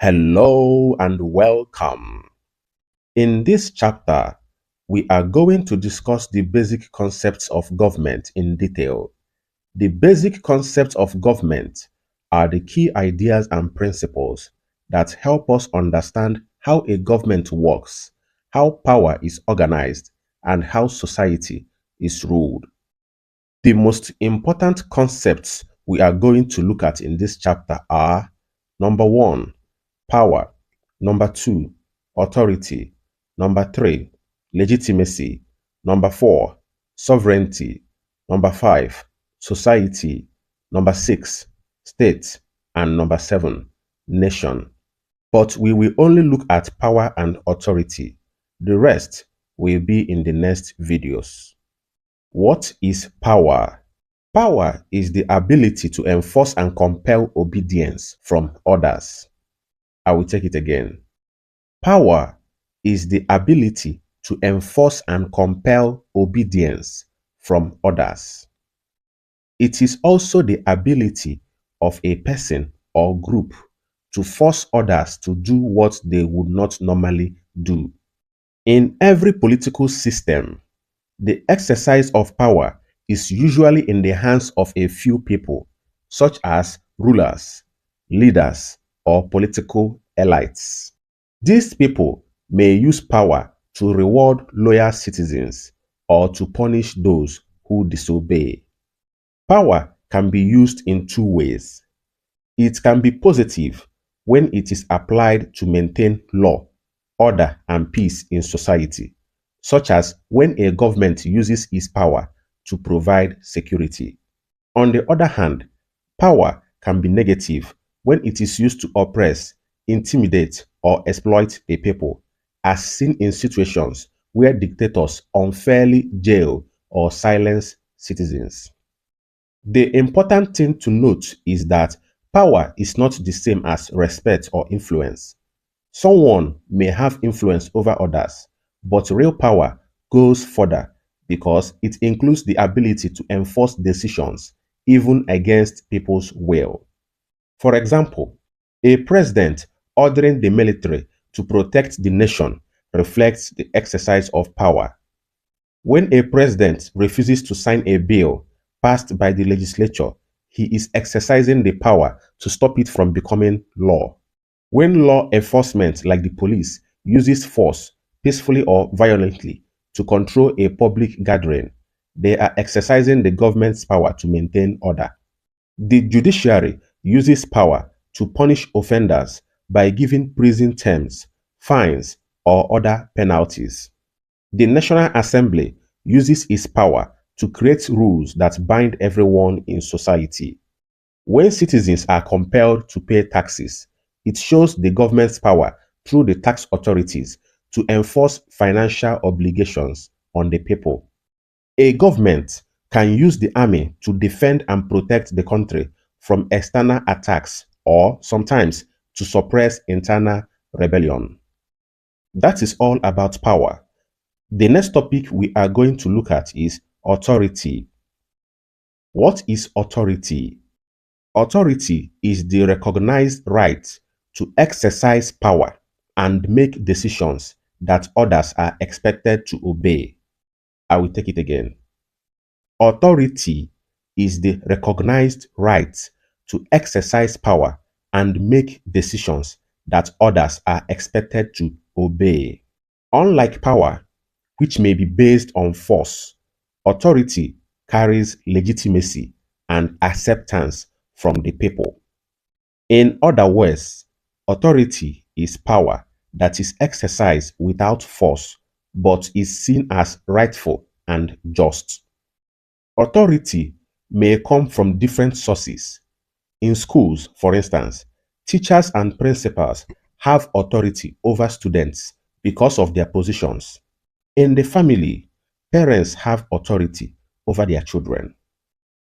Hello and welcome. In this chapter, we are going to discuss the basic concepts of government in detail. The basic concepts of government are the key ideas and principles that help us understand how a government works, how power is organized, and how society is ruled. The most important concepts we are going to look at in this chapter are: number one, power; number two, authority; number three, legitimacy; number four, sovereignty; number five, society; number six, state; and number seven, nation. But we will only look at power and authority. The rest will be in the next videos. What is power? Power is the ability to enforce and compel obedience from others. I will take it again. Power is the ability to enforce and compel obedience from others. It is also the ability of a person or group to force others to do what they would not normally do. In every political system, the exercise of power is usually in the hands of a few people, such as rulers, leaders, or political elites. These people may use power to reward loyal citizens or to punish those who disobey. Power can be used in two ways. It can be positive when it is applied to maintain law, order, and peace in society, such as when a government uses its power to provide security. On the other hand, power can be negative when it is used to oppress, intimidate, or exploit a people, as seen in situations where dictators unfairly jail or silence citizens. The important thing to note is that power is not the same as respect or influence. Someone may have influence over others, but real power goes further because it includes the ability to enforce decisions even against people's will. For example, a president ordering the military to protect the nation reflects the exercise of power. When a president refuses to sign a bill passed by the legislature, he is exercising the power to stop it from becoming law. When law enforcement, like the police, uses force, peacefully or violently, to control a public gathering, they are exercising the government's power to maintain order. The judiciary uses power to punish offenders by giving prison terms, fines, or other penalties. The National Assembly uses its power to create rules that bind everyone in society. When citizens are compelled to pay taxes, it shows the government's power through the tax authorities to enforce financial obligations on the people. A government can use the army to defend and protect the country from external attacks or sometimes to suppress internal rebellion. That is all about power. The next topic we are going to look at is authority. What is authority? Authority is the recognized right to exercise power and make decisions that others are expected to obey. I will take it again. Authority is the recognized right to exercise power and make decisions that others are expected to obey. Unlike power, which may be based on force, authority carries legitimacy and acceptance from the people. In other words, authority is power that is exercised without force but is seen as rightful and just. Authority may come from different sources. In schools, for instance, teachers and principals have authority over students because of their positions. In the family, parents have authority over their children.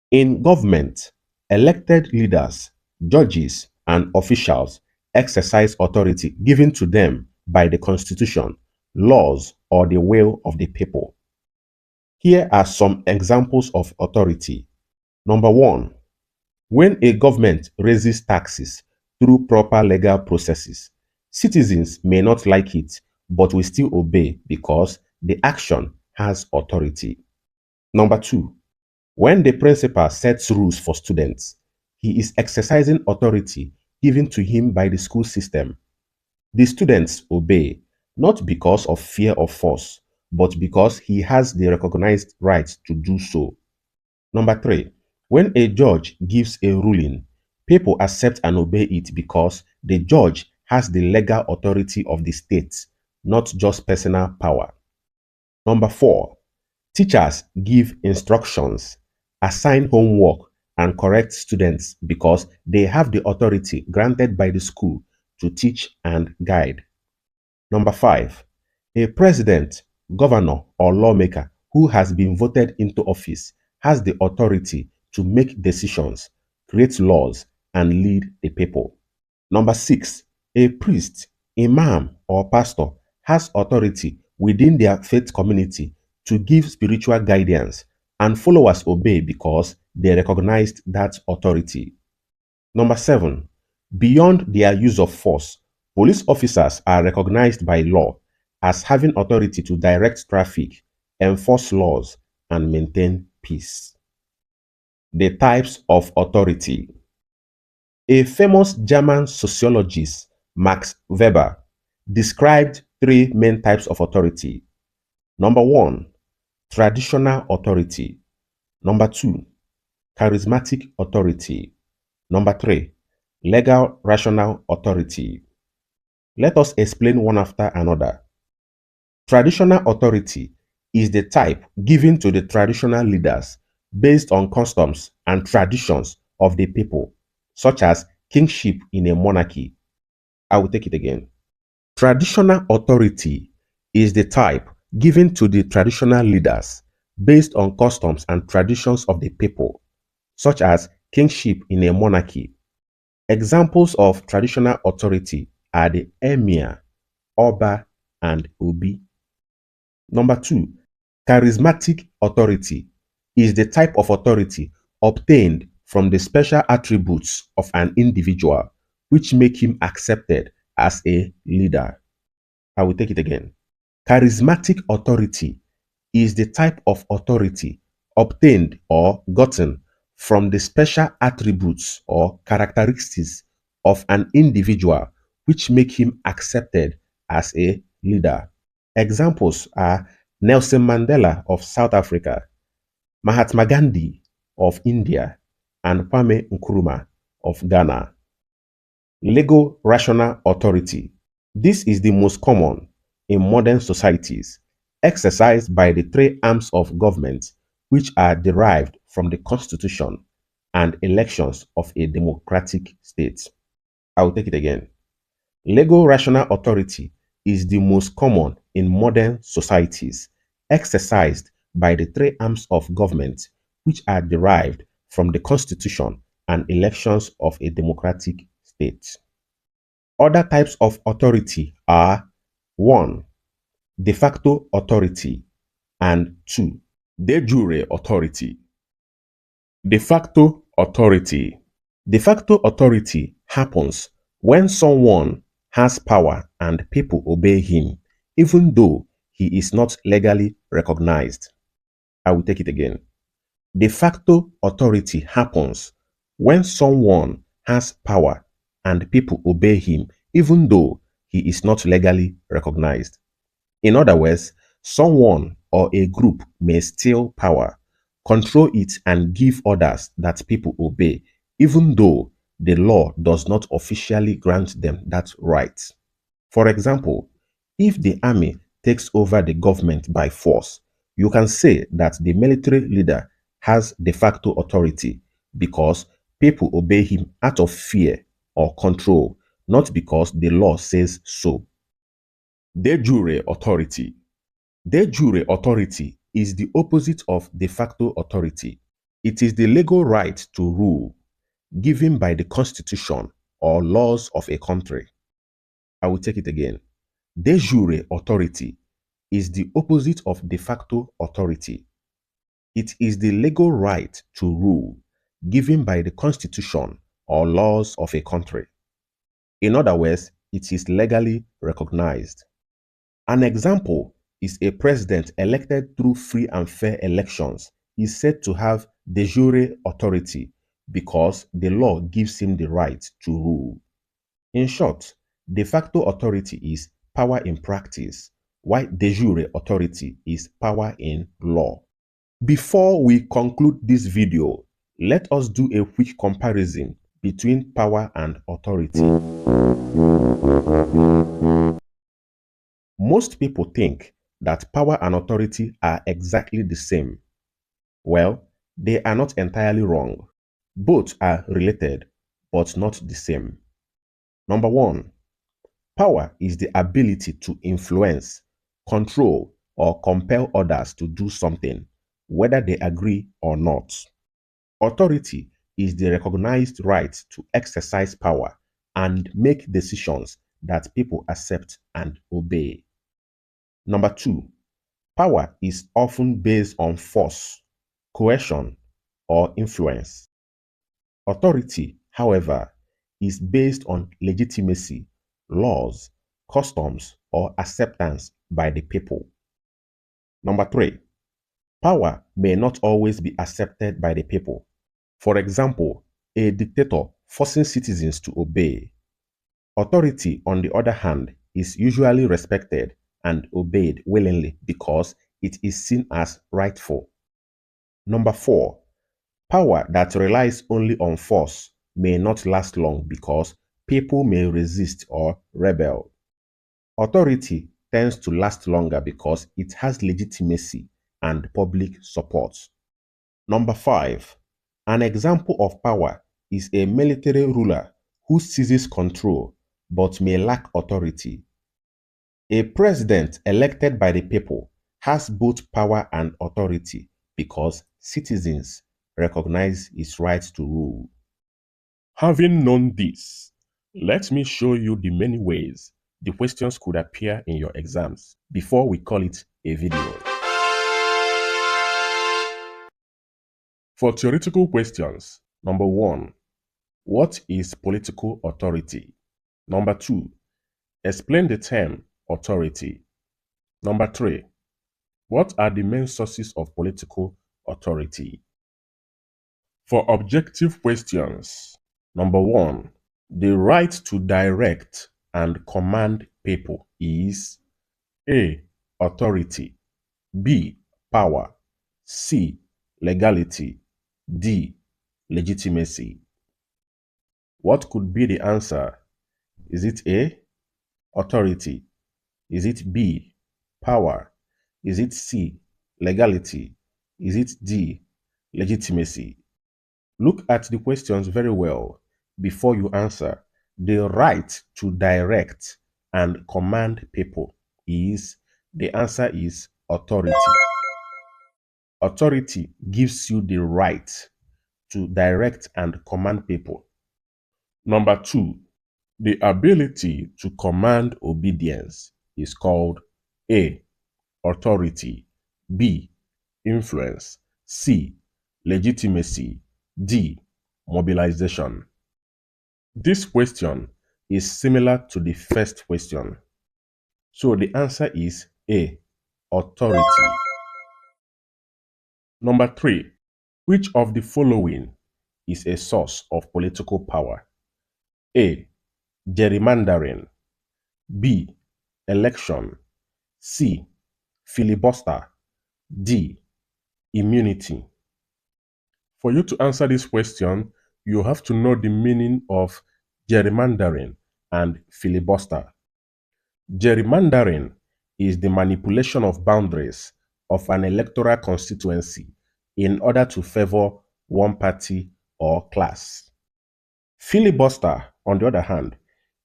In government, elected leaders, judges, and officials exercise authority given to them by the Constitution, laws, or the will of the people. Here are some examples of authority. Number one, when a government raises taxes through proper legal processes. Citizens may not like it, but will still obey because the action has authority. Number two, when the principal sets rules for students, he is exercising authority given to him by the school system. The students obey, not because of fear or force, but because he has the recognized right to do so. Number three, when a judge gives a ruling, people accept and obey it because the judge has the legal authority of the state, not just personal power. Number four, teachers give instructions, assign homework, and correct students because they have the authority granted by the school to teach and guide. Number five, a president, governor, or lawmaker who has been voted into office has the authority to make decisions, create laws, and lead the people. Number six, a priest, imam, or pastor has authority within their faith community to give spiritual guidance, and followers obey because they recognized that authority. Number seven, beyond their use of force, police officers are recognized by law as having authority to direct traffic, enforce laws, and maintain peace. The types of authority. A famous German sociologist, Max Weber, described three main types of authority. Number one, traditional authority. Number two, charismatic authority. Number three, legal rational authority. Let us explain one after another. Traditional authority is the type given to the traditional leaders based on customs and traditions of the people, such as kingship in a monarchy. I will take it again. Traditional authority is the type given to the traditional leaders based on customs and traditions of the people, such as kingship in a monarchy. Examples of traditional authority are the emir, oba, and obi. Number two, charismatic authority is the type of authority obtained from the special attributes of an individual, which make him accepted as a leader. I will take it again. Charismatic authority is the type of authority obtained or gotten from the special attributes or characteristics of an individual which make him accepted as a leader. Examples are Nelson Mandela of South Africa, Mahatma Gandhi of India, and Kwame Nkrumah of Ghana. Legal rational authority. This is the most common in modern societies, exercised by the three arms of government which are derived from the constitution and elections of a democratic state. I will take it again. Legal rational authority is the most common in modern societies, exercised by the three arms of government which are derived from the constitution and elections of a democratic state. Other types of authority are 1. De facto authority, and 2. De jure authority. De facto authority. De facto authority happens when someone has power and people obey him, even though he is not legally recognized. I will take it again. De facto authority happens when someone has power and people obey him, even though he is not legally recognized. In other words, someone or a group may steal power, control it, and give orders that people obey, even though the law does not officially grant them that right. For example, if the army takes over the government by force, you can say that the military leader has de facto authority because people obey him out of fear or control, not because the law says so. De jure authority. De jure authority is the opposite of de facto authority. It is the legal right to rule given by the constitution or laws of a country. I will take it again. De jure authority is the opposite of de facto authority. It is the legal right to rule given by the constitution or laws of a country. In other words, it is legally recognized. An example is a president elected through free and fair elections is said to have de jure authority because the law gives him the right to rule. In short, de facto authority is power in practice, while de jure authority is power in law. Before we conclude this video, let us do a quick comparison between power and authority. Most people think that power and authority are exactly the same. Well, they are not entirely wrong. Both are related, but not the same. Number one, power is the ability to influence, control, or compel others to do something, whether they agree or not. Authority is the recognized right to exercise power and make decisions that people accept and obey. Number two, power is often based on force, coercion, or influence. Authority, however, is based on legitimacy, laws, customs, or acceptance by the people. Number three, power may not always be accepted by the people. For example, a dictator forcing citizens to obey. Authority, on the other hand, is usually respected and obeyed willingly because it is seen as rightful. Number four, power that relies only on force may not last long because people may resist or rebel. Authority tends to last longer because it has legitimacy and public support. Number five, an example of power is a military ruler who seizes control but may lack authority. A president elected by the people has both power and authority because citizens recognize his right to rule. Having known this, let me show you the many ways the questions could appear in your exams before we call it a video. For theoretical questions, number one, what is political authority? Number two, explain the term authority. Number three, what are the main sources of political authority? For objective questions, number one, the right to direct and command people is A. Authority, B. Power, C. Legality, D. Legitimacy. What could be the answer? Is it A. Authority? Is it B. Power? Is it C. Legality? Is it D. Legitimacy? Look at the questions very well before you answer. The right to direct and command people is, the answer is authority. Authority gives you the right to direct and command people. Number two, the ability to command obedience is called A. Authority, B. Influence, C. Legitimacy, D. Mobilization. This question is similar to the first question. So the answer is A. Authority. Number three, which of the following is a source of political power? A. Gerrymandering, B. Election, C. Filibuster, D. Immunity. For you to answer this question, you have to know the meaning of gerrymandering and filibuster. Gerrymandering is the manipulation of boundaries of an electoral constituency in order to favor one party or class. Filibuster, on the other hand,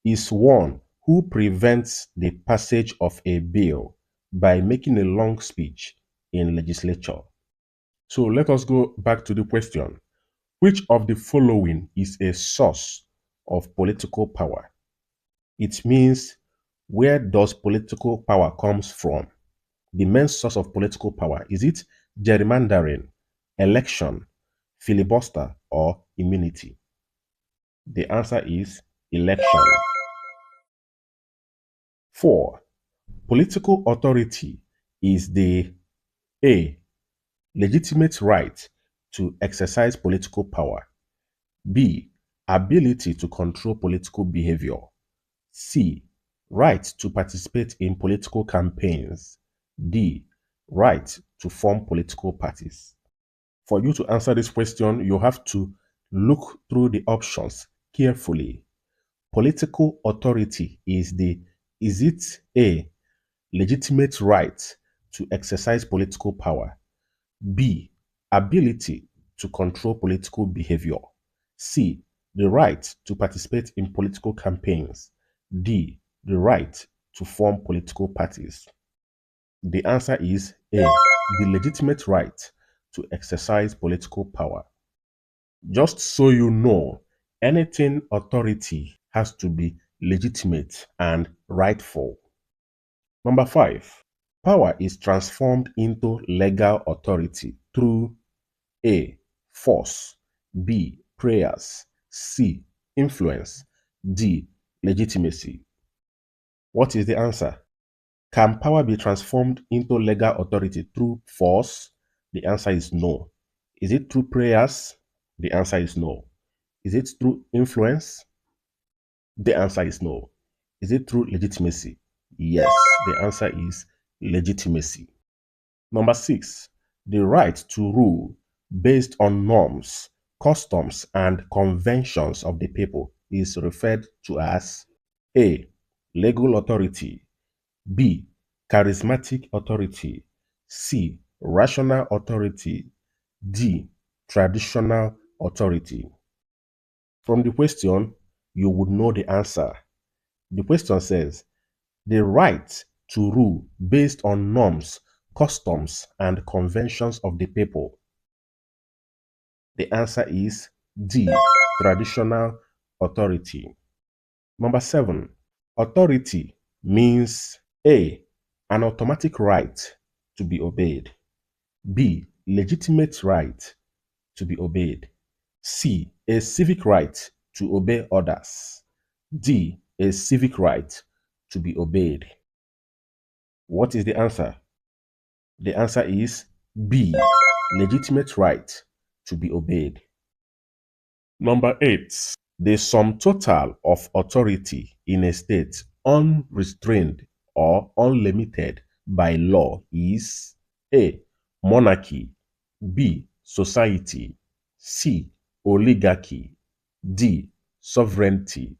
is one who prevents the passage of a bill by making a long speech in legislature. So let us go back to the question. Which of the following is a source of political power? It means, where does political power comes from? The main source of political power, is it gerrymandering, election, filibuster, or immunity? The answer is election. 4. Political authority is the A. Legitimate right to exercise political power. B. Ability to control political behavior. C. Right to participate in political campaigns. D. Right to form political parties. For you to answer this question, you have to look through the options carefully. Political authority is it A. Legitimate right to exercise political power. B. Ability to control political behavior. C. The right to participate in political campaigns. D. The right to form political parties. The answer is A. The legitimate right to exercise political power. Just so you know, anything authority has to be legitimate and rightful. Number 5. Power is transformed into legal authority through A. Force. B. Prayers. C. Influence. D. Legitimacy. What is the answer? Can power be transformed into legal authority through force? The answer is no. Is it through prayers? The answer is no. Is it through influence? The answer is no. Is it through legitimacy? Yes, the answer is legitimacy. Number 6, the right to rule based on norms, customs, and conventions of the people is referred to as A. Legal authority. B. Charismatic authority. C. Rational authority. D. Traditional authority. From the question, you would know the answer. The question says, the right to rule based on norms, customs, and conventions of the people. The answer is D. Traditional authority. Number 7, authority means A. An automatic right to be obeyed. B. Legitimate right to be obeyed. C. A civic right to obey others. D. A civic right to be obeyed. What is the answer? The answer is B. Legitimate right to be obeyed. Number 8. The sum total of authority in a state unrestrained or unlimited by law is A. Monarchy. B. Society. C. Oligarchy. D. Sovereignty.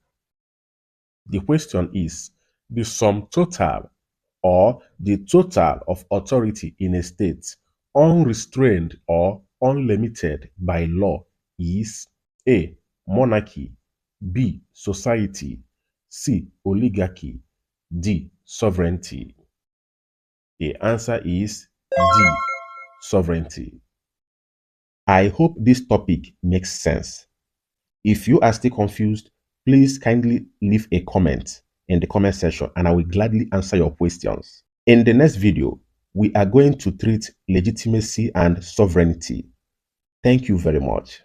The question is, the sum total or the total of authority in a state unrestrained or unlimited by law is A. Monarchy. B. Society. C. Oligarchy. D. Sovereignty. The answer is D. Sovereignty. I hope this topic makes sense. If you are still confused, please kindly leave a comment in the comment section and I will gladly answer your questions. In the next video, we are going to treat legitimacy and sovereignty. Thank you very much.